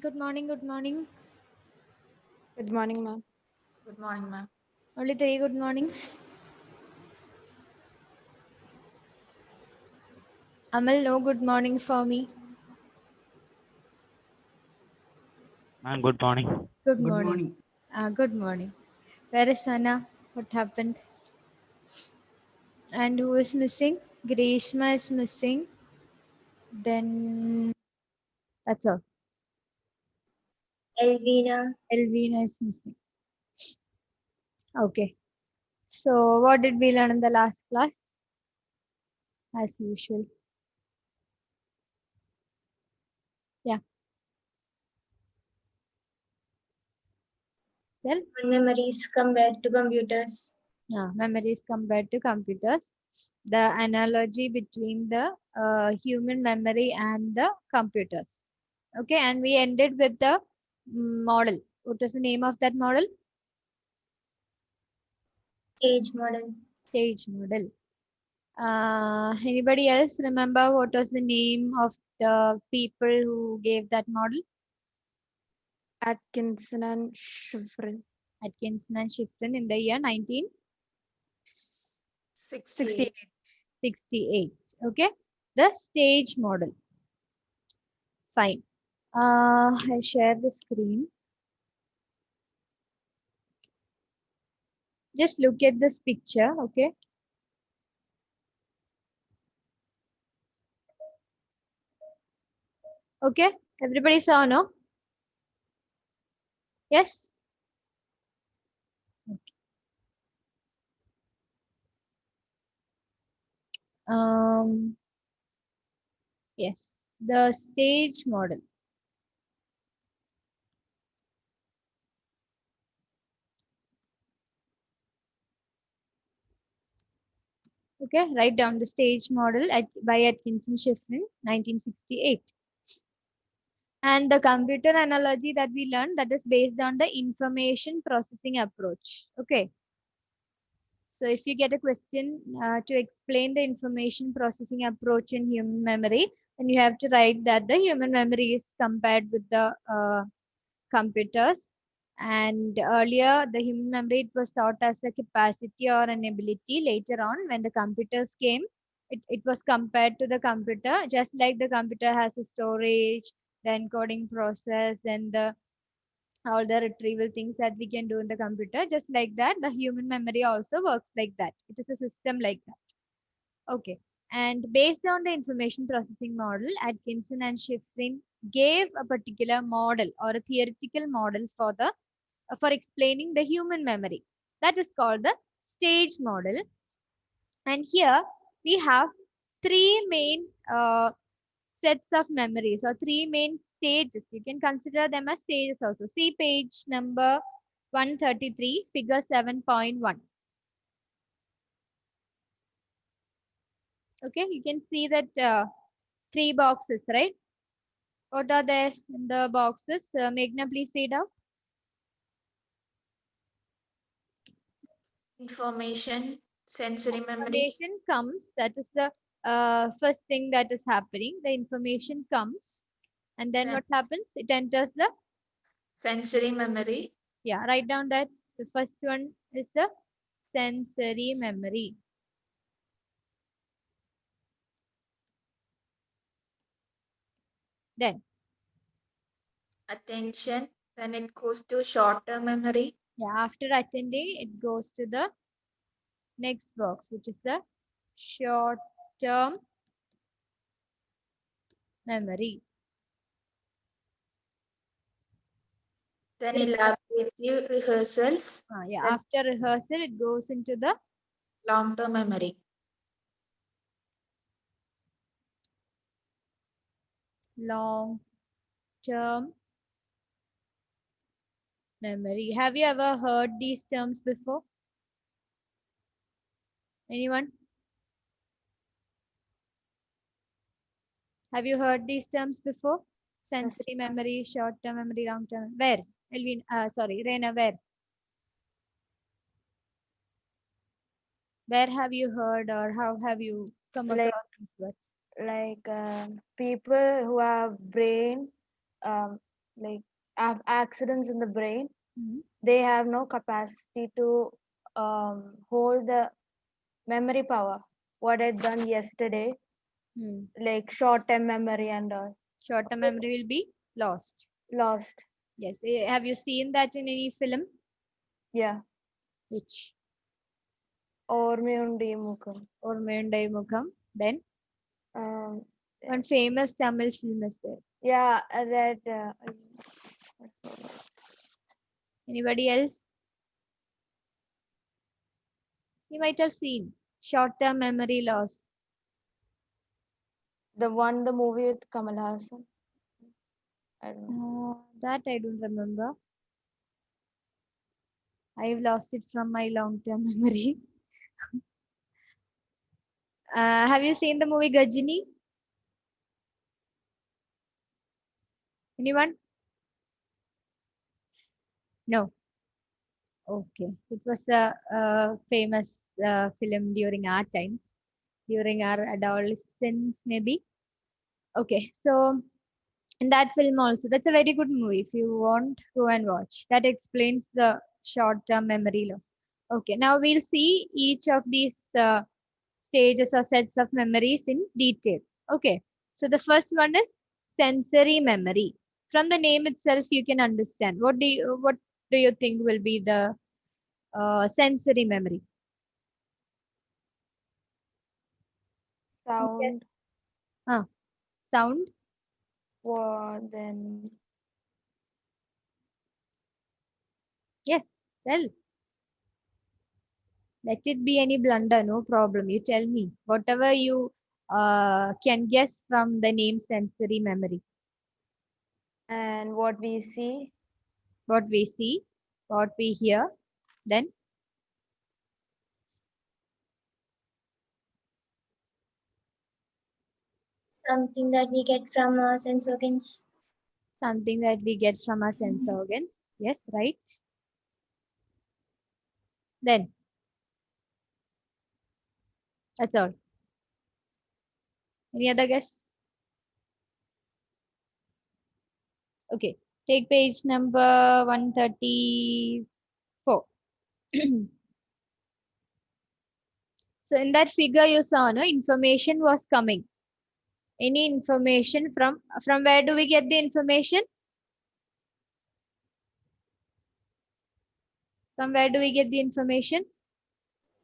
Good morning, good morning. Good morning, ma'am. Good morning, ma'am. Only three good mornings. Amal, no good morning for me. Ma'am, good morning. Good Good morning. morning. Good morning. Where is Sana? What happened? And who is missing? Grishma is missing. Then that's all. Elvina. Elvina is missing. Okay. So what did we learn in the last class? As usual. Yeah. Tell. When memories come back to computers. Memories compared to computers. The analogy between the human memory and the computers. Okay, and we ended with the model. What is the name of that model? Stage model. Stage model. Anybody else remember what was the name of the people who gave that model? Atkinson and Shiffrin. Atkinson and Shifton in the year 68. 1968. Okay, the stage model. Fine. I share the screen. Just look at this picture, okay? Okay, everybody saw, no? Yes? Um, yes, the stage model. Okay, write down the stage model by Atkinson Shiffrin, 1968. And the computer analogy that we learned, that is based on the information processing approach. Okay. So if you get a question to explain the information processing approach in human memory, then you have to write that the human memory is compared with the computers. And earlier, the human memory, it was thought as a capacity or an ability. Later on, when the computers came, it was compared to the computer, just like the computer has a storage, the encoding process, and the all the retrieval things that we can do in the computer. Just like that, the human memory also works like that. It is a system like that. Okay. And based on the information processing model, Atkinson and Shiffrin gave a particular model or a theoretical model for the for explaining the human memory. That is called the stage model. And here we have three main sets of memories or three main stages. You can consider them as stages also. See page number 133, figure 7.1. Okay, you can see that three boxes, right? What are there in the boxes? Meghna, please read out. Information, sensory memory, Information comes, that is the first thing that is happening. The information comes, and then what happens? It enters the, sensory memory, yeah, write down that the first one is the sensory memory. Then, attention, then it goes to short-term memory, yeah, after attending, it goes to the next box, which is the short term memory. then Yes. elaborative rehearsals, Yeah, then after rehearsal, it goes into the long-term memory. long term memory. Have you ever heard these terms before? Anyone? Have you heard these terms before? Sensory memory, short term memory, long term. Where? Elvin, sorry, Reina, where? Where have you heard or how have you come Like- across these words? Like people who have brain, like have accidents in the brain, Hmm. they have no capacity to hold the memory power. What I'd done yesterday, Hmm. like short-term memory and all, Short-term memory will be lost. lost. Yes. Have you seen that in any film? Yeah. Which? Ormayundi Mukam. Or Mundai Mukham. Then Um, one famous Tamil film is there. yeah, that. Anybody else? You might have seen short-term memory loss. The movie with Kamal Hassan. I don't know. That I don't remember. I've lost it from my long-term memory. Have you seen the movie Gajini? Anyone? No. Okay. It was a famous film during our time, during our adolescence, maybe. Okay. So in that film also, that's a very good movie. If you want, go and watch. That explains the short-term memory loss. Okay. Now we'll see each of these stages or sets of memories in detail. Okay. So the first one is sensory memory. From the name itself, you can understand. What do you think will be the sensory memory? Sound. Sound. Then Yes. Tell. Let it be any blunder, no problem. You tell me whatever you can guess from the name sensory memory. and what we see, What we see, what we hear, then Something that we get from our sense organs. something that we get from our sense organs. Yes, right. Then that's all. Any other guess? Okay. Take page number 134. So in that figure you saw, no, information was coming. Any information from where do we get the information? From where do we get the information?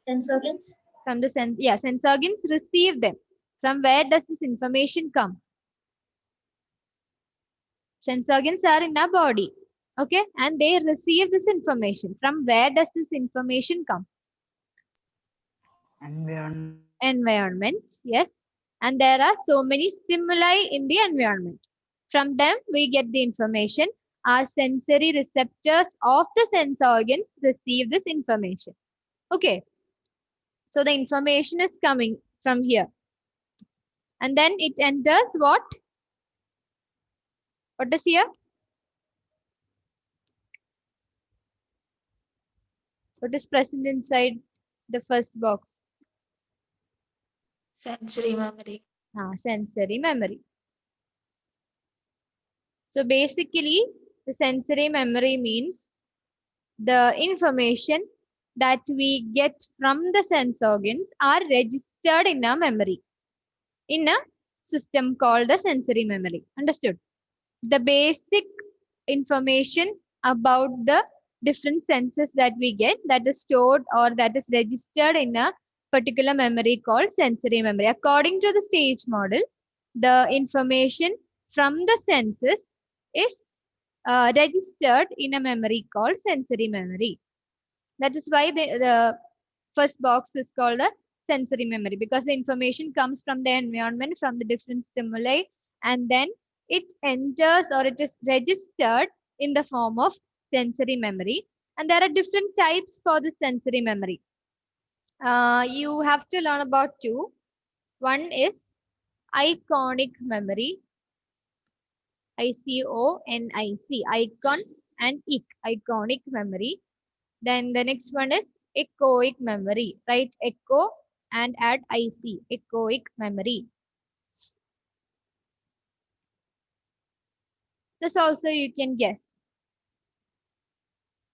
Sense organs. From the sense organs receive them. From where does this information come? Sense organs are in our body. Okay, and they receive this information. From where does this information come? Environment. Environment, yes. And there are so many stimuli in the environment. From them, we get the information. Our sensory receptors of the sense organs receive this information. Okay, so the information is coming from here. And then it enters what? What is here? What is present inside the first box? Sensory memory. Sensory memory. So basically, the sensory memory means the information that we get from the sense organs are registered in our memory, in a system called the sensory memory. Understood? The basic information about the different senses that we get, that is stored or that is registered in a particular memory called sensory memory. According to the stage model, the information from the senses is registered in a memory called sensory memory. That is why the first box is called a sensory memory, because the information comes from the environment, from the different stimuli, and then it enters or it is registered in the form of sensory memory. And there are different types for the sensory memory. You have to learn about two. One is iconic memory, ICONIC, icon and ic, iconic memory. Then the next one is echoic memory. Write echo and add IC, echoic memory. This also you can guess.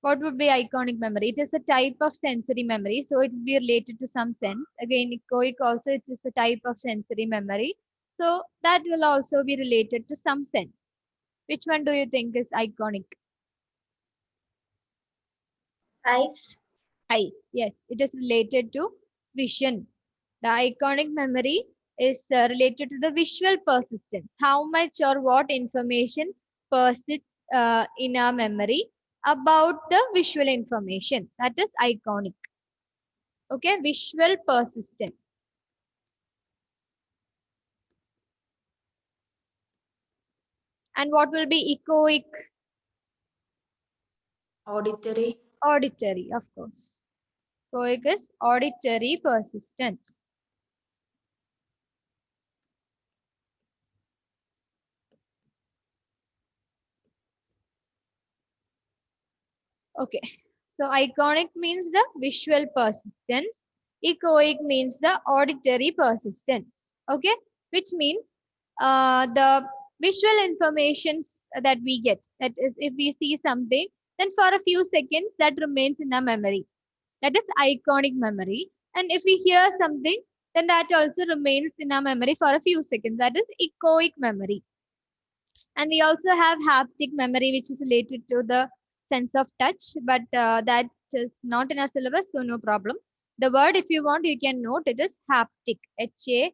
What would be iconic memory? It is a type of sensory memory, so it will be related to some sense. Again, echoic also it is a type of sensory memory, so that will also be related to some sense. Which one do you think is iconic? Eyes. Eyes. Yes, it is related to vision. The iconic memory is related to the visual persistence. How much or what information persists in our memory about the visual information. That is iconic. Okay, visual persistence. And what will be echoic? Auditory. Auditory, of course. Echoic is auditory persistence. Okay, so iconic means the visual persistence. Echoic means the auditory persistence. Okay, which means the visual information that we get. That is, if we see something, then for a few seconds that remains in our memory. That is iconic memory. And if we hear something, then that also remains in our memory for a few seconds. That is echoic memory. And we also have haptic memory, which is related to the sense of touch, but that is not in our syllabus, so no problem. The word, if you want, you can note it is haptic. H-A-P-T-I-C.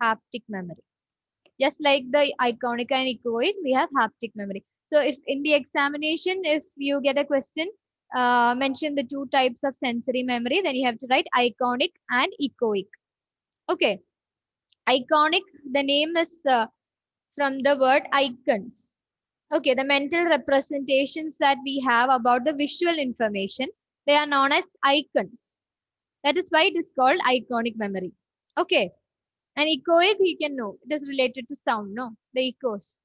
Haptic memory. Just like the iconic and echoic, we have haptic memory. So if in the examination, if you get a question, mention the two types of sensory memory, then you have to write iconic and echoic. Okay. Iconic, the name is from the word icons. Okay, the mental representations that we have about the visual information, they are known as icons. That is why it is called iconic memory. Okay. And echoic, you can know, it is related to sound, no? The echoes.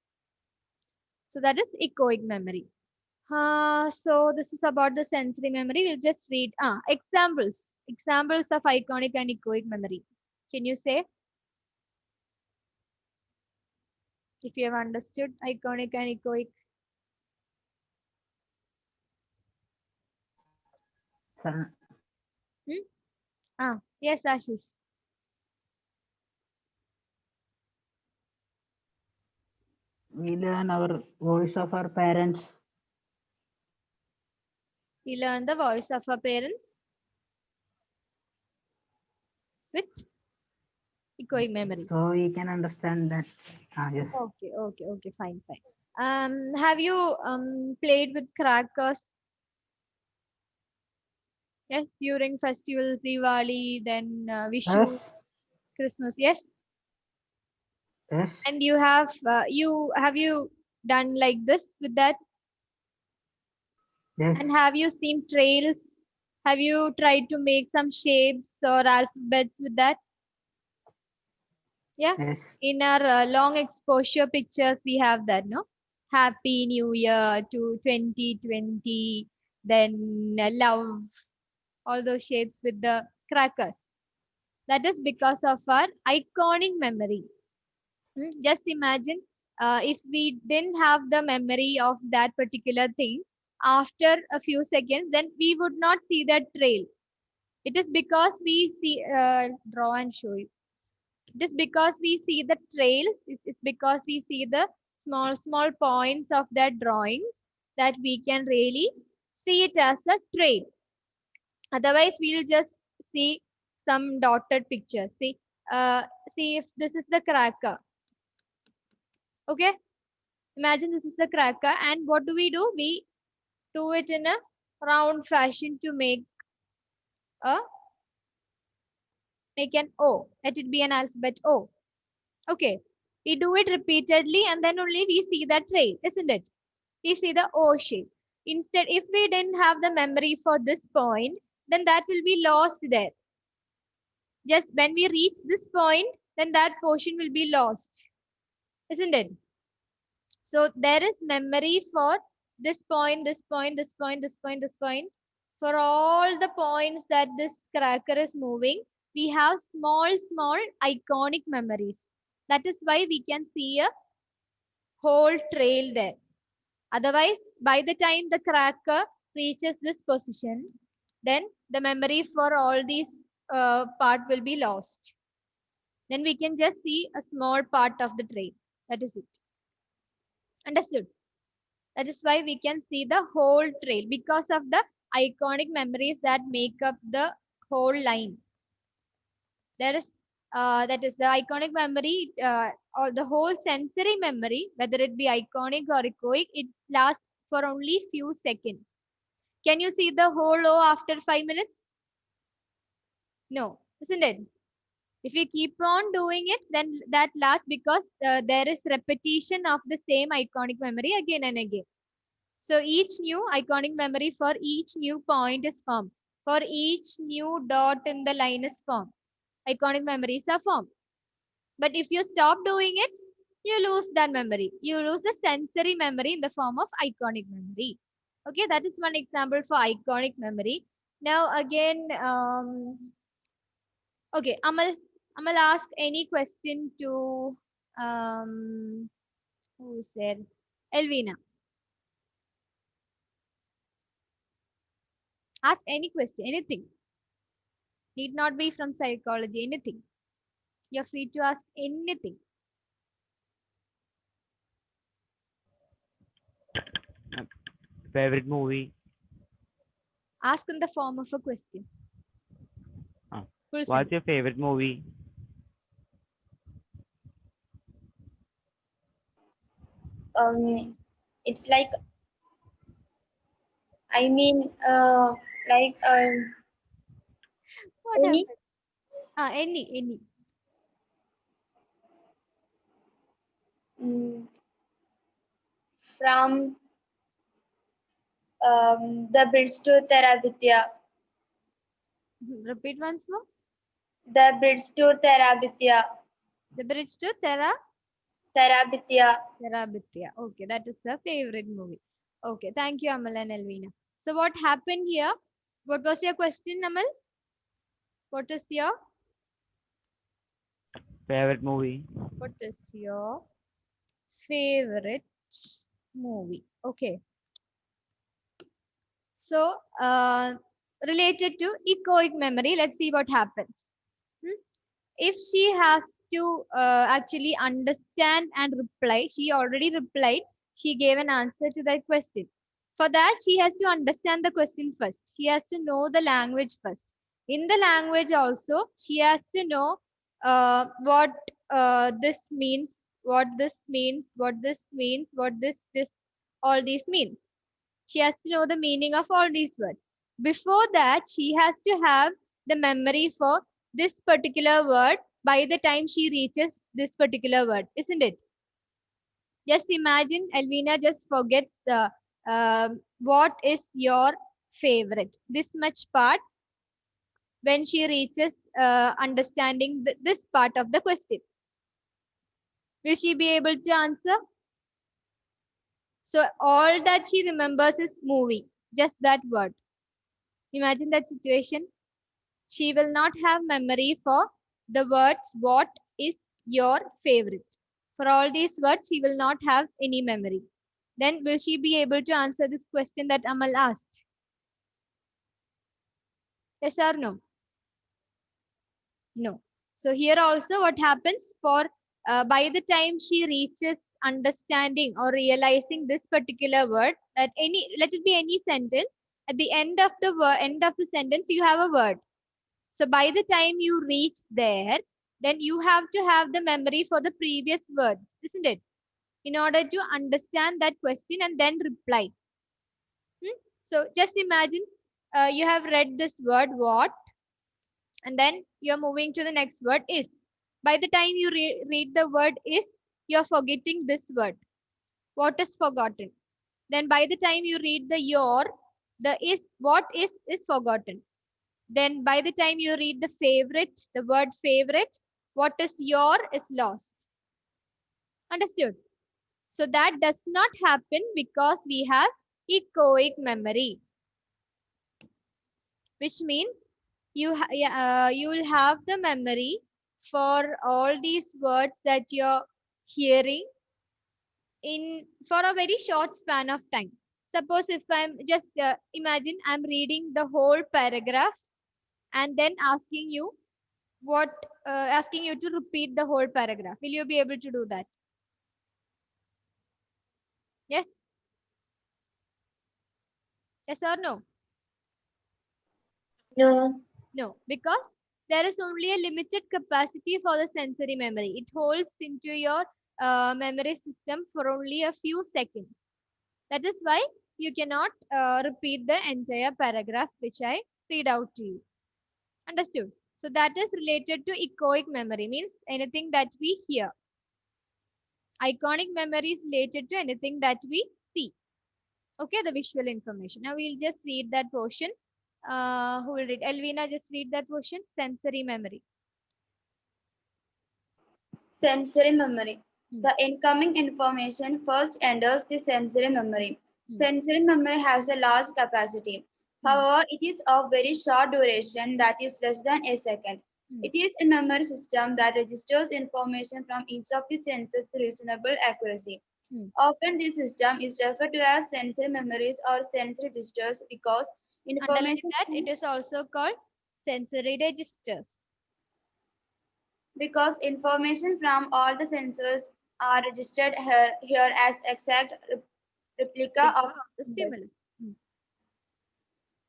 So that is echoic memory. So this is about the sensory memory. We'll just read examples. Examples of iconic and echoic memory. Can you say if you have understood iconic and echoic? Sir, Yes, Ashish. we learn our voice of our parents. We learn the voice of our parents with echoic memory. So we can understand that. Yes. Okay, fine. Have you played with crackers? Yes, during festivals, Diwali, then Vishu, Yes. Christmas. Yes, Yes. and you have you done like this with that? Yes. And have you seen trails? Have you tried to make some shapes or alphabets with that? Yeah. Yes. In our long exposure pictures, we have that, no? Happy New Year to 2020, then love, all those shapes with the crackers. That is because of our iconic memory. Just imagine if we didn't have the memory of that particular thing, after a few seconds, then we would not see that trail. It is because we see, draw and show you. It is because we see the trails, it's because we see the small points of that drawings that we can really see it as a trail. Otherwise, we'll just see some dotted pictures. Uh, See if this is the cracker. Okay, imagine this is the cracker, and what do? We do it in a round fashion to a make an O. Let it be an alphabet O. Okay, we do it repeatedly, and then only we see that trail, isn't it? We see the O shape. Instead, if we didn't have the memory for this point, then that will be lost there. Just when we reach this point, then that portion will be lost, isn't it? So there is memory for this point, this point, this point, this point, this point. For all the points that this cracker is moving, we have small iconic memories. That is why we can see a whole trail there. Otherwise, by the time the cracker reaches this position, then the memory for all these part will be lost. Then we can just see a small part of the trail. That is it. Understood? That is why we can see the whole trail because of the iconic memories that make up the whole line. There is that is the iconic memory or the whole sensory memory, whether it be iconic or echoic, it lasts for only few seconds. Can you see the whole O after 5 minutes? No, isn't it? If we keep on doing it, then that lasts because there is repetition of the same iconic memory again and again. So each new iconic memory for each new point is formed. For each new dot in the line is formed. Iconic memories are formed. But if you stop doing it, you lose that memory. You lose the sensory memory in the form of iconic memory. Okay, that is one example for iconic memory. Now again, okay, Amal ask any question to who's there? Elvina. Ask any question, anything. Need not be from psychology, anything. You're free to ask anything. Favorite movie? Ask in the form of a question. Full What's sentence. your favorite movie? It's like, I mean, like, What any, happened? Any. mm, from the Bridge to Terabithia. Repeat once more. The Bridge to Terabithia. The Bridge to Terabithia. Terabithia. Okay, that is the favorite movie. Okay, thank you, Amal and Elvina. So what happened here? What was your question, Amal? What is your Favorite movie? favorite movie? Okay. So related to echoic memory, let's see what happens. If she has to actually understand and reply, she already replied, she gave an answer to that question. For that, she has to understand the question first. She has to know the language first. In the language also, she has to know what this means, what this means, what this means, what this, all these means. She has to know the meaning of all these words. Before that, she has to have the memory for this particular word by the time she reaches this particular word, isn't it? Just imagine Elvina just forgets what is your favorite. This much part when she reaches understanding this part of the question. Will she be able to answer? So all that she remembers is movie, just that word. Imagine that situation. She will not have memory for the words what is your favorite. For all these words, she will not have any memory. Then will she be able to answer this question that Amal asked? Yes or no? No. So here also what happens for by the time she reaches understanding or realizing this particular word, that any, let it be any sentence, at the end of the end of the sentence you have a word. So by the time you reach there, then you have to have the memory for the previous words, isn't it? In order to understand that question and then reply. So just imagine you have read this word what, and then you're moving to the next word is. By the time you read the word is, you're forgetting this word. What is forgotten? Then by the time you read the your, the is, what is forgotten. Then by the time you read the favorite, the word favorite, what is your is lost. Understood? So that does not happen because we have echoic memory, which means you will have the memory for all these words that you're hearing in for a very short span of time. Suppose if I'm just imagine I'm reading the whole paragraph and then asking you what asking you to repeat the whole paragraph. Will you be able to do that? Yes? Yes or no? No. No, because there is only a limited capacity for the sensory memory. It holds into your memory system for only a few seconds. That is why you cannot repeat the entire paragraph which I read out to you. Understood? So that is related to echoic memory, means anything that we hear. Iconic memory is related to anything that we see. Okay, the visual information. Now we'll just read that portion. Who will read? Elvina, just read that portion. Sensory memory. Sensory memory. Hmm. The incoming information first enters the sensory memory. Hmm. Sensory memory has a large capacity. Hmm. However, it is of very short duration, that is less than a second. Hmm. It is a memory system that registers information from each of the senses with reasonable accuracy. Hmm. Often this system is referred to as sensory memories or sensory registers because Underline information that it is also called sensory register. because information from all the sensors are registered here as exact replica of The symbols. stimulus. Hmm.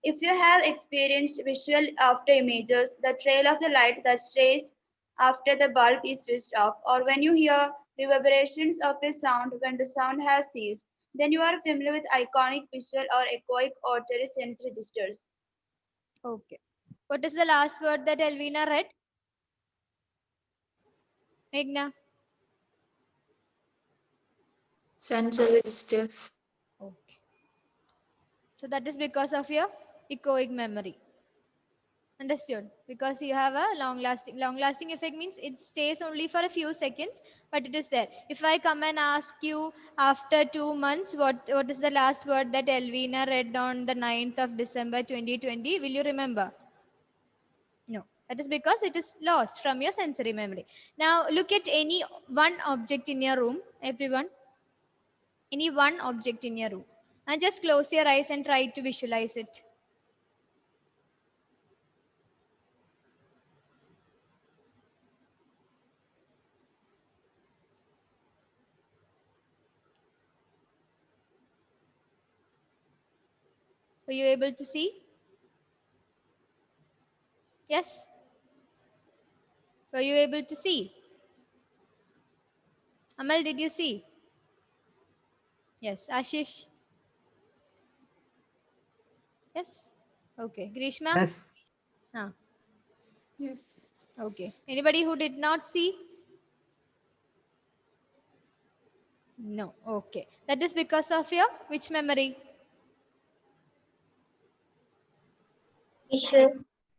If you have experienced visual after images, the trail of the light that strays after the bulb is switched off, or when you hear reverberations of a sound when the sound has ceased, then you are familiar with iconic visual or echoic auditory sense registers. Okay. What is the last word that Elvina read? Meghna. Sensory registers. Okay. So that is because of your echoic memory. Understood? Because you have a long lasting effect means it stays only for a few seconds, but it is there. If I come and ask you after 2 months, what is the last word that Elvina read on the 9th of December 2020? Will you remember? No. That is because it is lost from your sensory memory. Now look at any one object in your room, everyone. Any one object in your room. And just close your eyes and try to visualize it. Were you able to see? Yes? Were you able to see? Amal, did you see? Yes. Ashish? Yes? Okay. Grishma? Yes. Ah, Yes. okay. Anybody who did not see? No. Okay. That is because of your which memory? Visual.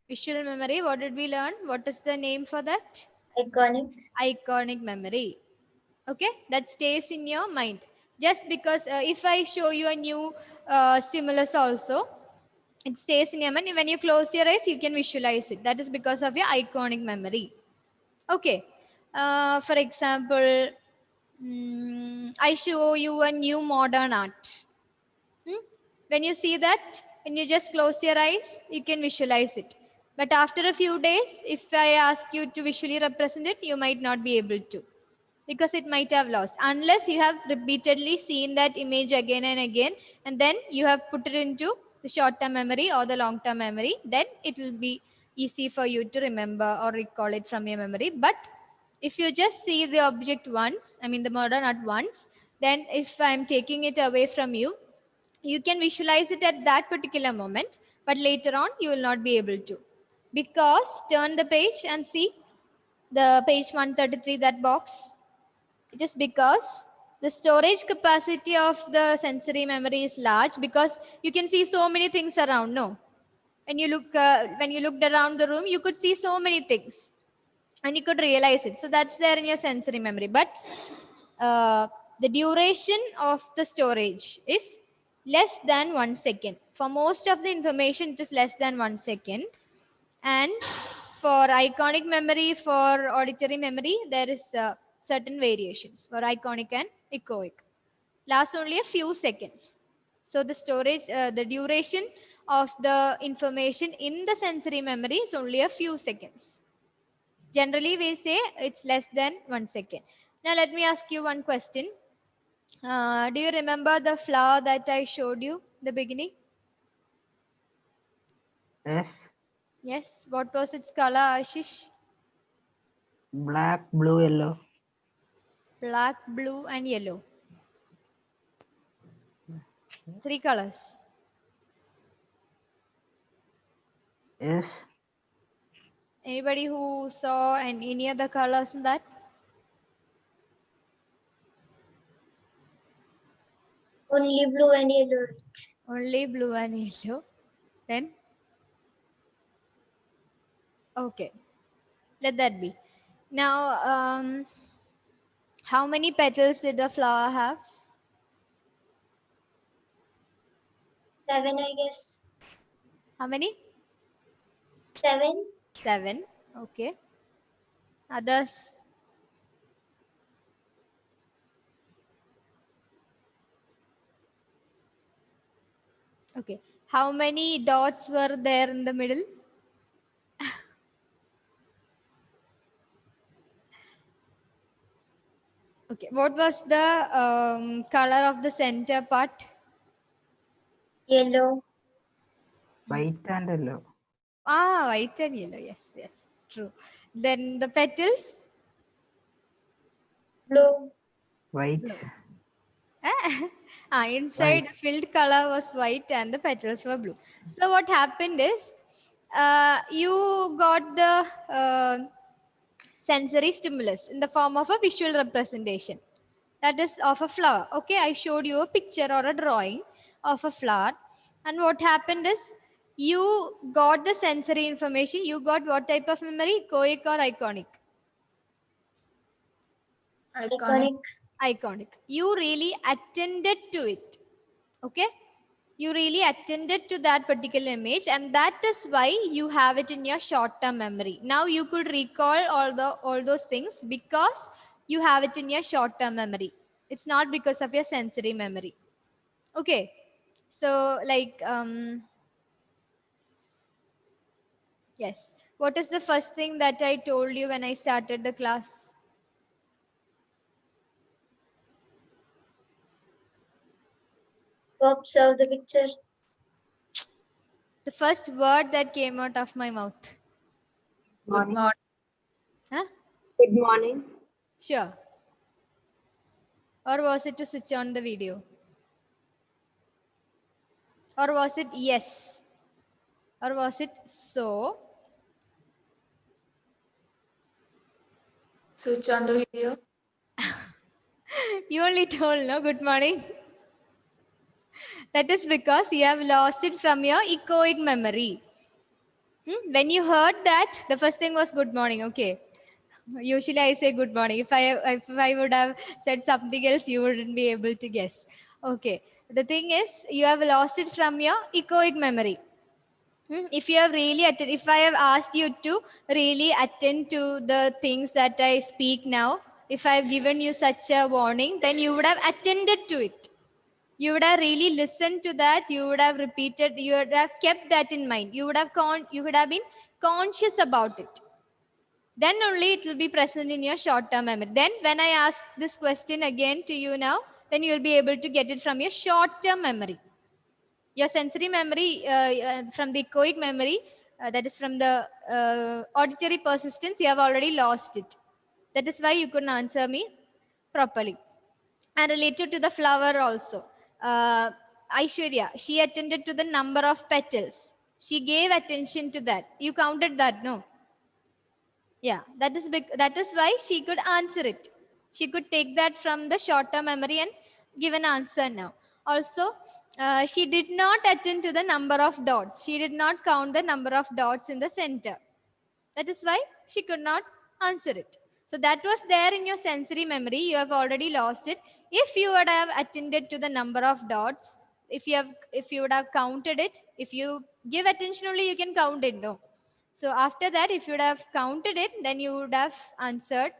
Visual memory. What did we learn? What is the name for that? Iconic. Iconic memory. Okay, that stays in your mind. Just because if I show you a new stimulus also, it stays in your mind. When you close your eyes, you can visualize it. That is because of your iconic memory. Okay. For example, I show you a new modern art. When you see that, when you just close your eyes, you can visualize it. But after a few days, if I ask you to visually represent it, you might not be able to, because it might have lost unless you have repeatedly seen that image again and again, and then you have put it into the short term memory or the long term memory. Then it will be easy for you to remember or recall it from your memory. But if you just see the object once, I mean the modern art once, then if I'm taking it away from you, you can visualize it at that particular moment, but later on you will not be able to, because turn the page and see the page 133, that box. It is because the storage capacity of the sensory memory is large, because you can see so many things around. No, when you looked around the room, you could see so many things and you could realize it. So that's there in your sensory memory. But the duration of the storage is less than 1 second. For most of the information, it is less than 1 second. And for iconic memory, for auditory memory, there is certain variations for iconic and echoic. lasts only a few seconds. So the storage, the duration of the information in the sensory memory is only a few seconds. Generally, we say it's less than 1 second. Now, let me ask you one question. Do you remember the flower that I showed you in the beginning? Yes. Yes. What was its color, Ashish? Black, blue, yellow. Black, blue, and yellow. 3 colors. Yes. Anybody who saw any other colors in that? Only blue and yellow. Only blue and yellow. Then? Okay. Let that be. Now, how many petals did the flower have? 7, I guess. How many? 7. 7. Okay. Others? Okay. How many dots were there in the middle? Okay. What was the color of the center part? Yellow. White and yellow. Ah, white and yellow. Yes, yes. True. Then the petals? Blue. White. Inside White. the filled color was white and the petals were blue. So what happened is you got the sensory stimulus in the form of a visual representation. That is of a flower. Okay, I showed you a picture or a drawing of a flower. And what happened is you got the sensory information. You got what type of memory? Echoic or iconic? Iconic. Iconic. You really attended to it. Okay, you really attended to that particular image, and that is why you have it in your short term memory. Now you could recall all those things because you have it in your short term memory. It's not because of your sensory memory. Okay, so like yes, what is the first thing that I told you when I started the class? To observe the picture. The first word that came out of my mouth. Good morning. Huh? Good morning. Sure. Or was it to switch on the video? Or was it yes? Or was it so? Switch on the video. You only told, no, good morning. That is because you have lost it from your echoic memory. When you heard that, the first thing was good morning. Okay. Usually I say good morning. If I would have said something else, you wouldn't be able to guess. Okay. The thing is, you have lost it from your echoic memory. If you have really if I have asked you to really attend to the things that I speak now, if I have given you such a warning, then you would have attended to it. You would have really listened to that. You would have repeated. You would have kept that in mind. You would have been conscious about it. Then only it will be present in your short-term memory. Then when I ask this question again to you now, then you will be able to get it from your short-term memory. Your sensory memory from the echoic memory, that is from the auditory persistence, you have already lost it. That is why you couldn't answer me properly. And related to the flower also, Aishwarya, she attended to the number of petals. She gave attention to that. You counted that, no? Yeah, that is that is why she could answer it. She could take that from the short-term memory and give an answer now. Also, she did not attend to the number of dots. She did not count the number of dots in the center. That is why she could not answer it. So that was there in your sensory memory. You have already lost it. If you would have attended to the number of dots, if you would have counted it, if you give attention only, you can count it. No. So after that, if you would have counted it, then you would have answered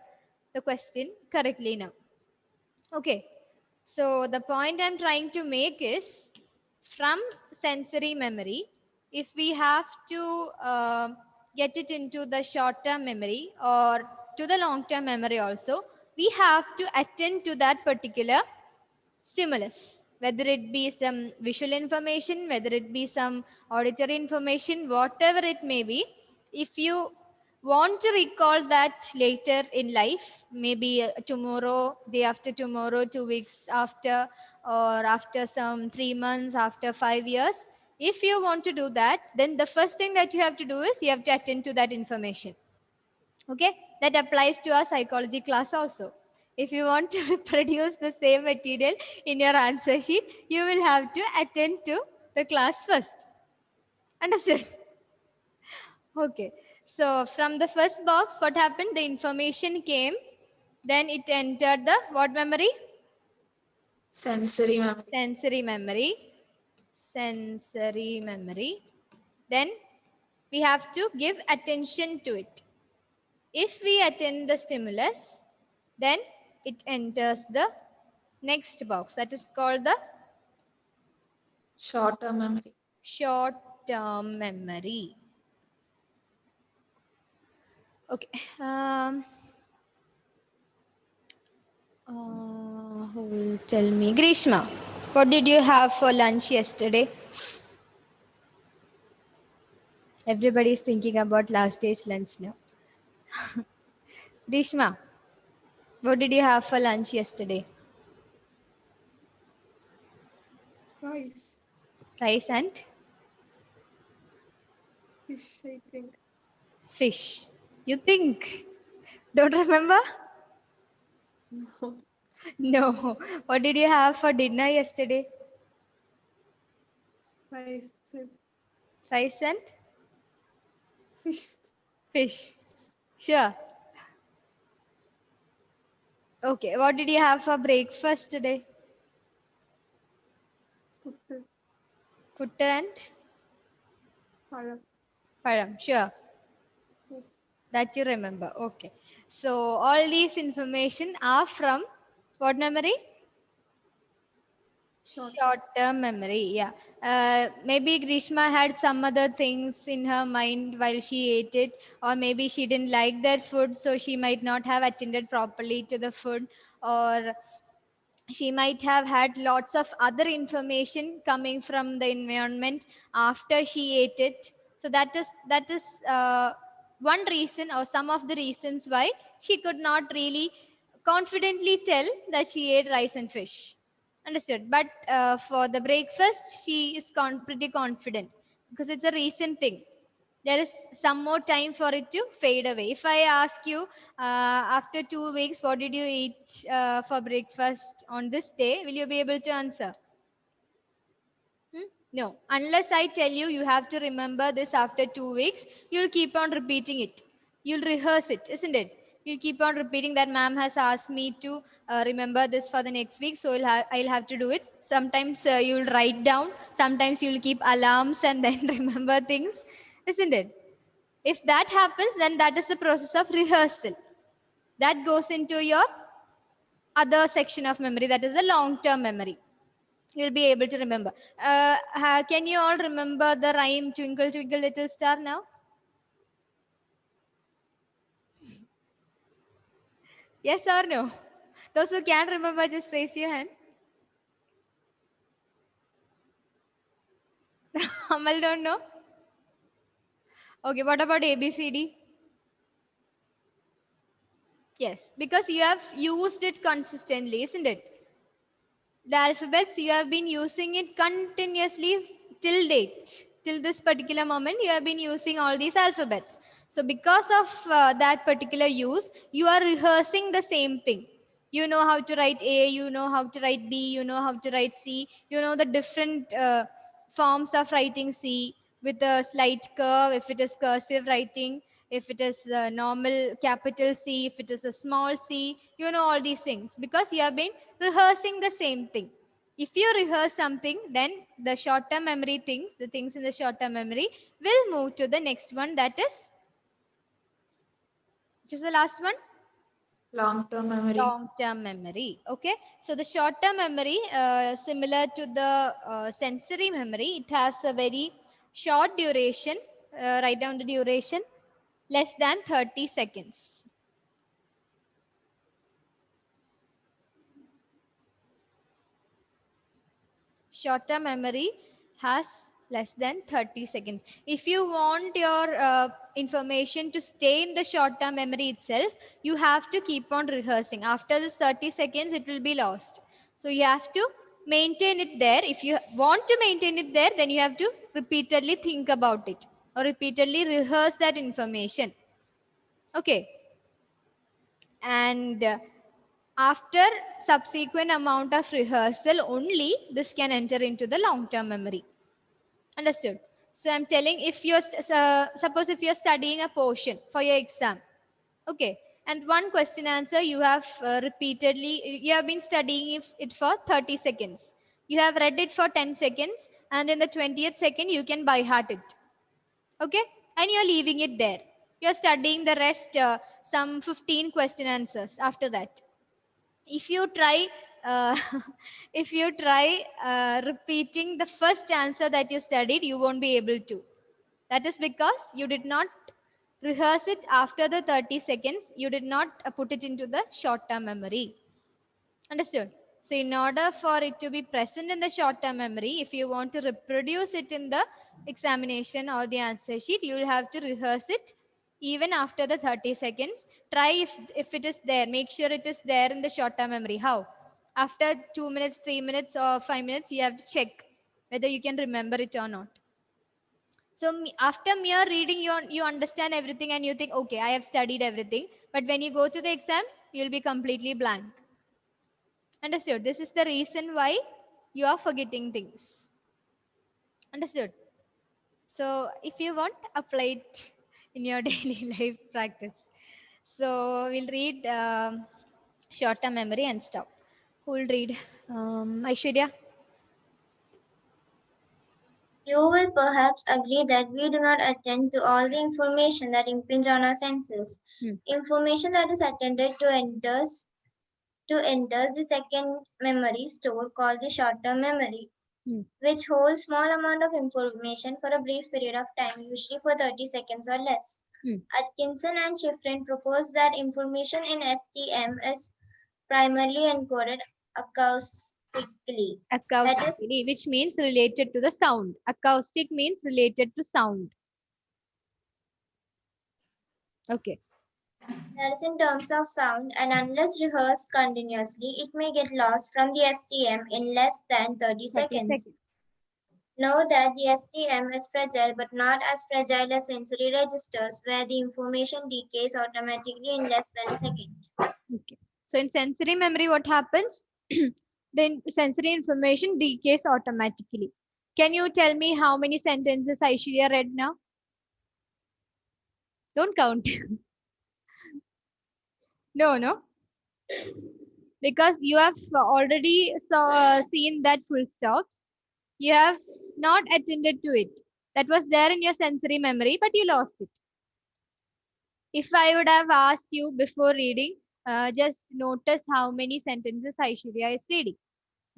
the question correctly now. Okay. So the point I'm trying to make is from sensory memory, if we have to get it into the short-term memory or to the long-term memory also, we have to attend to that particular stimulus, whether it be some visual information, whether it be some auditory information, whatever it may be. If you want to recall that later in life, maybe tomorrow, day after tomorrow, 2 weeks after, or after some 3 months, after 5 years, if you want to do that, then the first thing that you have to do is you have to attend to that information. Okay, that applies to our psychology class also. If you want to reproduce the same material in your answer sheet, you will have to attend to the class first. Understood? Okay, so from the first box, what happened? The information came, then it entered the what memory? Sensory memory. Sensory memory. Sensory memory. Then we have to give attention to it. If we attend the stimulus, then it enters the next box, that is called the Short-term memory. short-term memory. Okay. Who will tell me? Grishma, what did you have for lunch yesterday? Everybody is thinking about last day's lunch now. Grishma, what did you have for lunch yesterday? Rice. Rice and Fish, I think. fish. You think? Don't remember? No. No. What did you have for dinner yesterday? Rice. Rice and Fish. fish. Sure. Okay. What did you have for breakfast today? Puttu. Putta and Param. param. Sure. Yes. That you remember. Okay. So all these information are from what memory? Short-term memory. Yeah. Maybe Grishma had some other things in her mind while she ate it, or maybe she didn't like that food, so she might not have attended properly to the food, or she might have had lots of other information coming from the environment after she ate it. So that is one reason or some of the reasons why she could not really confidently tell that she ate rice and fish. Understood? But for the breakfast, she is pretty confident because it's a recent thing. There is some more time for it to fade away. If I ask you after 2 weeks, what did you eat for breakfast on this day? Will you be able to answer? No. Unless I tell you, you have to remember this after 2 weeks, you'll keep on repeating it. You'll rehearse it, isn't it? You'll keep on repeating that ma'am has asked me to remember this for the next week, so I'll have to do it. Sometimes you'll write down, sometimes you'll keep alarms and then remember things, isn't it? If that happens, then that is the process of rehearsal. That goes into your other section of memory, that is the long-term memory. You'll be able to remember. Can you all remember the rhyme Twinkle Twinkle Little Star now? Yes or no? Those who can remember, just raise your hand. Amal don't know? Okay, what about ABCD? Yes, because you have used it consistently, isn't it? The alphabets, you have been using it continuously till date. Till this particular moment, you have been using all these alphabets. So because of that particular use, you are rehearsing the same thing. You know how to write A, you know how to write B, you know how to write C, you know the different forms of writing C with a slight curve, if it is cursive writing, if it is normal capital C, if it is a small c, you know all these things because you have been rehearsing the same thing. If you rehearse something, then the short-term memory things, the things in the short-term memory will move to the next one, that is, which is the last one? Long-term memory. Long-term memory. Okay. So the short-term memory, similar to the sensory memory, it has a very short duration. Write down the duration, less than 30 seconds. Short-term memory has less than 30 seconds. If you want your information to stay in the short-term memory itself, you have to keep on rehearsing. After this 30 seconds, it will be lost. So you have to maintain it there. If you want to maintain it there, then you have to repeatedly think about it or repeatedly rehearse that information. Okay. And after subsequent amount of rehearsal only, this can enter into the long-term memory. Understood? So I'm telling, if you're suppose if you're studying a portion for your exam, okay, and one question answer you have repeatedly, you have been studying it for 30 seconds. You have read it for 10 seconds, and in the 20th second you can by heart it. Okay, and you're leaving it there. You're studying the rest, some 15 question answers after that. If you try if you try repeating the first answer that you studied, you won't be able to. That is because you did not rehearse it after the 30 seconds. You did not put it into the short term memory. Understood? So in order for it to be present in the short term memory, if you want to reproduce it in the examination or the answer sheet, you will have to rehearse it even after the 30 seconds. Try if it is there. Make sure it is there in the short term memory. How? After 2 minutes, 3 minutes or 5 minutes, you have to check whether you can remember it or not. So after mere reading, you understand everything and you think, okay, I have studied everything. But when you go to the exam, you'll be completely blank. Understood? This is the reason why you are forgetting things. Understood? So if you want, apply it in your daily life practice. So we'll read short-term memory and stop. Who will read? Aishwarya? You will perhaps agree that we do not attend to all the information that impinge on our senses. Information that is attended to enters the second memory store called the short-term memory, which holds small amount of information for a brief period of time, usually for 30 seconds or less. Atkinson and Shiffrin propose that information in STM is primarily encoded acoustically. Acoustically, which means related to the sound. Acoustic means related to sound. Okay. That is in terms of sound, and unless rehearsed continuously, it may get lost from the STM in less than 30 seconds. Know that the STM is fragile, but not as fragile as sensory registers, where the information decays automatically in less than a second. Okay. So in sensory memory, what happens? Then sensory information decays automatically. Can you tell me how many sentences Aishwarya read now? Don't count. No. Because you have already seen that full stops. You have not attended to it. That was there in your sensory memory, but you lost it. If I would have asked you before reading, just notice how many sentences Aishwarya is reading.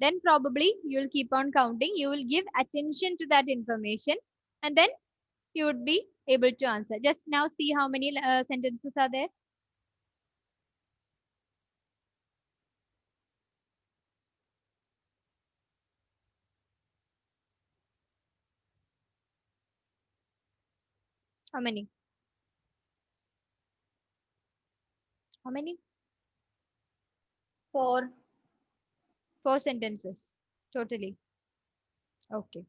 Then probably you'll keep on counting. You will give attention to that information and then you would be able to answer. Just now see how many sentences are there. How many? How many? 4. 4 sentences. Totally. Okay.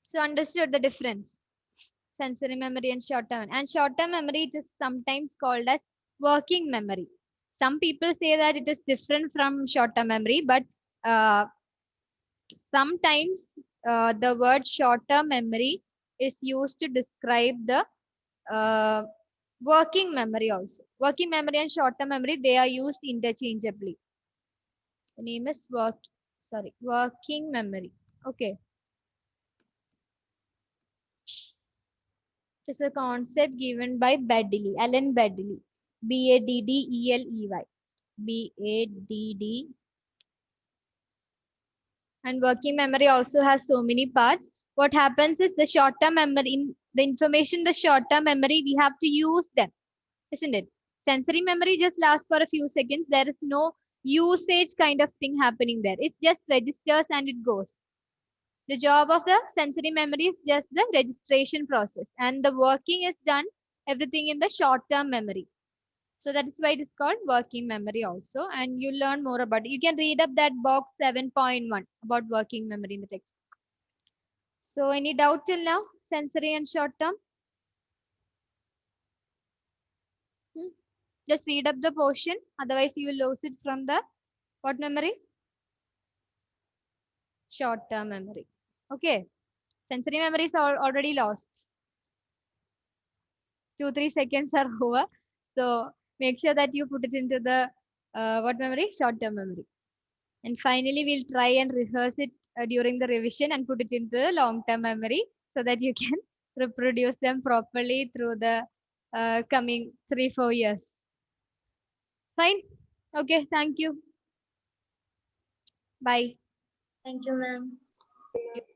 So understood the difference. Sensory memory and short-term. And short-term memory, it is sometimes called as working memory. Some people say that it is different from short-term memory, but sometimes the word short-term memory is used to describe the working memory also. Working memory and short-term memory, they are used interchangeably. The name is working memory. Okay. It is a concept given by Bedley, Alan Bedley. B-A-D-D-E-L-E-Y. B-A-D-D. And working memory also has so many parts. What happens is the short-term memory, in the information, the short-term memory, we have to use them, isn't it? Sensory memory just lasts for a few seconds. There is no usage kind of thing happening there. It just registers and it goes. The job of the sensory memory is just the registration process, and the working is done everything in the short-term memory. So that is why it is called working memory also. And you learn more about it. You can read up that box 7.1 about working memory in the textbook. So any doubt till now? Sensory and short-term? Just read up the portion. Otherwise you will lose it from the what memory? Short-term memory. Okay. Sensory memory is already lost. 2-3 seconds are over. So make sure that you put it into the what memory? Short-term memory. And finally, we'll try and rehearse it during the revision and put it into the long-term memory so that you can reproduce them properly through the coming 3-4 years. Fine? Okay, thank you. Bye. Thank you, ma'am.